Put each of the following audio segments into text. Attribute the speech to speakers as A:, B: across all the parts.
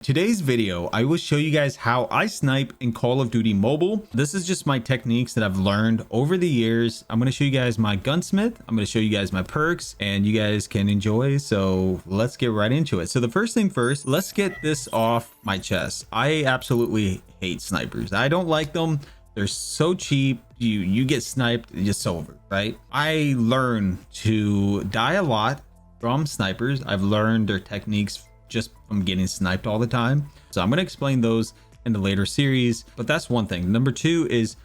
A: Today's video, I will show you guys how I snipe in Call of Duty Mobile. This is just my techniques that I've learned over the years. I'm going to show you guys my gunsmith. I'm going to show you guys my perks and you guys can enjoy. So let's get right into it. So the first thing first, let's get this off my chest. I absolutely hate snipers. I don't like them. They're so cheap. You get sniped, it's over, right? I learned to die a lot from snipers. I've learned their techniques just from getting sniped all the time. So I'm going to explain those in the later series, but that's one thing. Number two is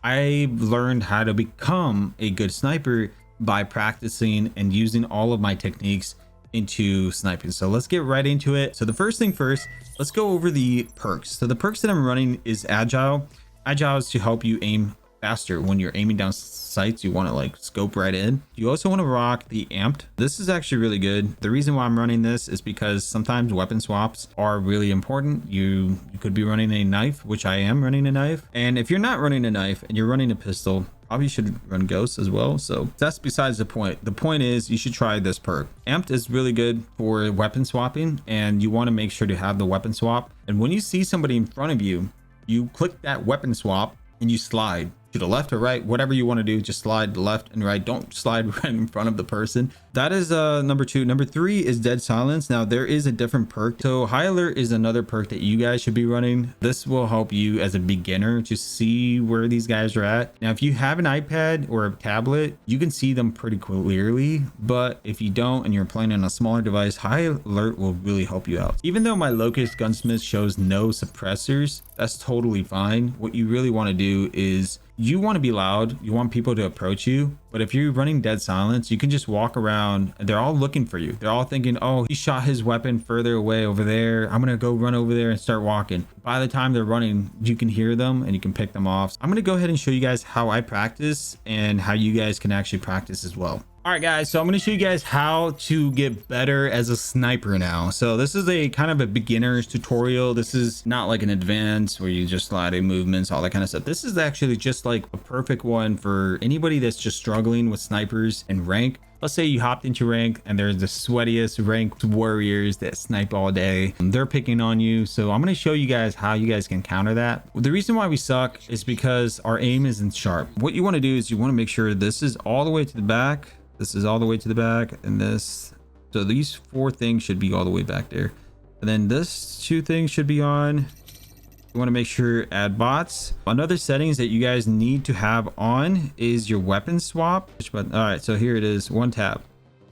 A: I learned how to become a good sniper by practicing and using all of my techniques into sniping. So let's get right into it. So the first thing first, let's go over the perks. So the perks that I'm running is agile. Agile is to help you aim faster. When you're aiming down sights, you want to like scope right in. You also want to rock the amped. This is actually really good. The reason why I'm running this is because sometimes weapon swaps are really important. You could be running a knife, which I am running a knife. And if you're not running a knife and you're running a pistol, probably should run ghosts as well. So that's besides the point. The point is you should try this perk. Amped is really good for weapon swapping, and you want to make sure to have the weapon swap. And when you see somebody in front of you, you click that weapon swap and you slide to the left or right, whatever you want to do. Just slide left and right. Don't slide right in front of the person. That is number two. Number three is dead silence. Now there is a different perk. So high alert is another perk that you guys should be running. This will help you as a beginner to see where these guys are at. Now if you have an iPad or a tablet, you can see them pretty clearly, but if you don't and you're playing on a smaller device, high alert will really help you out. Even though my Locust gunsmith shows no suppressors, that's totally fine. What you really want to do is you want to be loud. You want people to approach you. But if you're running dead silence, you can just walk around and they're all looking for you. They're all thinking, oh, he shot his weapon further away over there. I'm going to go run over there and start walking. By the time they're running, you can hear them and you can pick them off. I'm going to go ahead and show you guys how I practice and how you guys can actually practice as well. All right, guys, so I'm going to show you guys how to get better as a sniper now. So this is a kind of a beginner's tutorial. This is not like an advanced where you just slide in movements, all that kind of stuff. This is actually just like a perfect one for anybody that's just struggling with snipers and rank. Let's say you hopped into rank and there's the sweatiest ranked warriors that snipe all day. They're picking on you. So I'm going to show you guys how you guys can counter that. The reason why we suck is because our aim isn't sharp. What you want to do is you want to make sure this is all the way to the back. This is all the way to the back, and this, so these four things should be all the way back there, and then this two things should be on. You want to make sure add bots. Another settings that you guys need to have on is your weapon swap. All right, so here it is, one tab.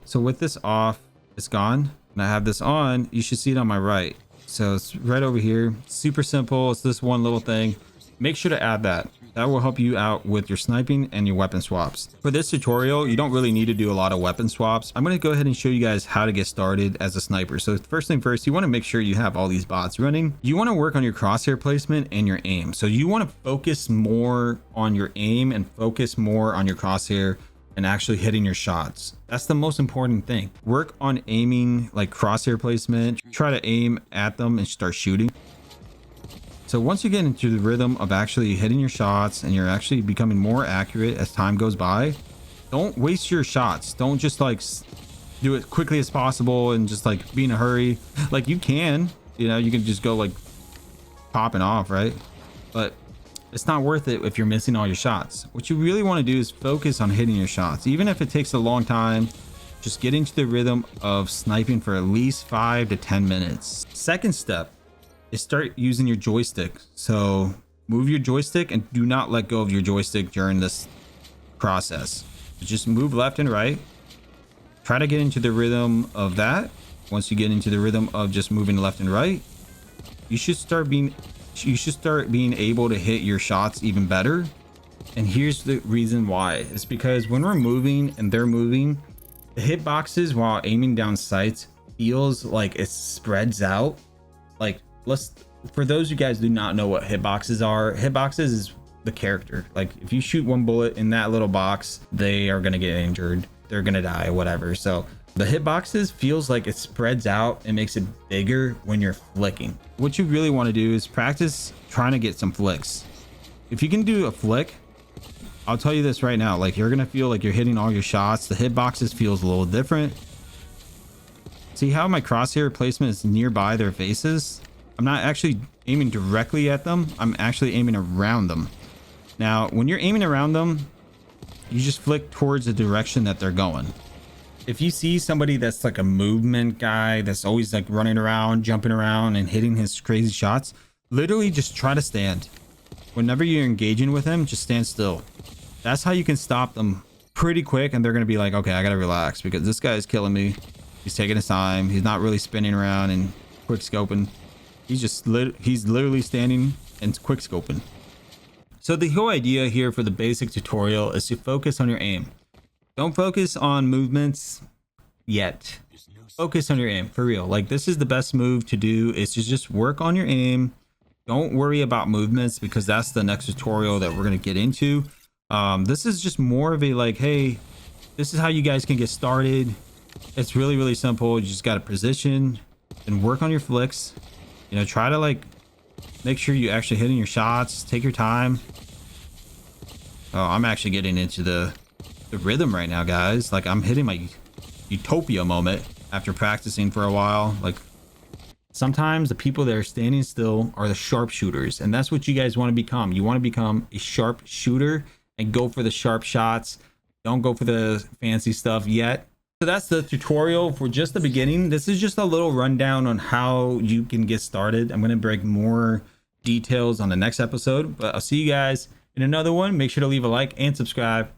A: So with this off, it's gone, and I have this on. You should see it on my right. So it's right over here. Super simple. It's this one little thing. Make sure to add that. That will help you out with your sniping and your weapon swaps. For this tutorial, you don't really need to do a lot of weapon swaps. I'm going to go ahead and show you guys how to get started as a sniper. So first thing first, you want to make sure you have all these bots running. You want to work on your crosshair placement and your aim. So you want to focus more on your aim and focus more on your crosshair and actually hitting your shots. That's the most important thing. Work on aiming, like crosshair placement. Try to aim at them and start shooting. So once you get into the rhythm of actually hitting your shots and you're actually becoming more accurate as time goes by, don't waste your shots. Don't just like do it quickly as possible and just like be in a hurry. Like you can, you know, you can just go like popping off, right? But it's not worth it if you're missing all your shots. What you really want to do is focus on hitting your shots. Even if it takes a long time, just get into the rhythm of sniping for at least 5 to 10 minutes. Second step is start using your joystick. So move your joystick and do not let go of your joystick during this process. Just move left and right. Try to get into the rhythm of that. Once you get into the rhythm of just moving left and right, you should start being able to hit your shots even better. And here's the reason why. It's because when we're moving and they're moving, the hitboxes while aiming down sights feels like it spreads out. Like, for those of you guys who do not know what hitboxes are, hitboxes is the character. Like if you shoot one bullet in that little box, they are going to get injured. They're going to die, whatever. So the hitboxes feels like it spreads out and makes it bigger when you're flicking. What you really want to do is practice trying to get some flicks. If you can do a flick, I'll tell you this right now, like you're going to feel like you're hitting all your shots. The hitboxes feels a little different. See how my crosshair placement is nearby their faces? I'm not actually aiming directly at them. I'm actually aiming around them. Now, when you're aiming around them, you just flick towards the direction that they're going. If you see somebody that's like a movement guy that's always like running around, jumping around and hitting his crazy shots, literally just try to stand. Whenever you're engaging with him, just stand still. That's how you can stop them pretty quick, and they're going to be like, okay, I got to relax because this guy is killing me. He's taking his time. He's not really spinning around and quick scoping. He's literally standing and quick scoping. So the whole idea here for the basic tutorial is to focus on your aim. Don't focus on movements yet. Focus on your aim for real. Like, this is the best move to do, is to just work on your aim. Don't worry about movements because that's the next tutorial that we're going to get into. This is just more of a like, hey, this is how you guys can get started. It's really, really simple. You just got to position and work on your flicks. You know, try to like make sure you actually hitting your shots. Take your time. Oh, I'm actually getting into the rhythm right now, guys. Like, I'm hitting my utopia moment after practicing for a while. Like, sometimes the people that are standing still are the sharpshooters, and that's what you guys want to become. You want to become a sharp shooter and go for the sharp shots. Don't go for the fancy stuff yet. So that's the tutorial for just the beginning. This is just a little rundown on how you can get started. I'm going to break more details on the next episode, but I'll see you guys in another one. Make sure to leave a like and subscribe.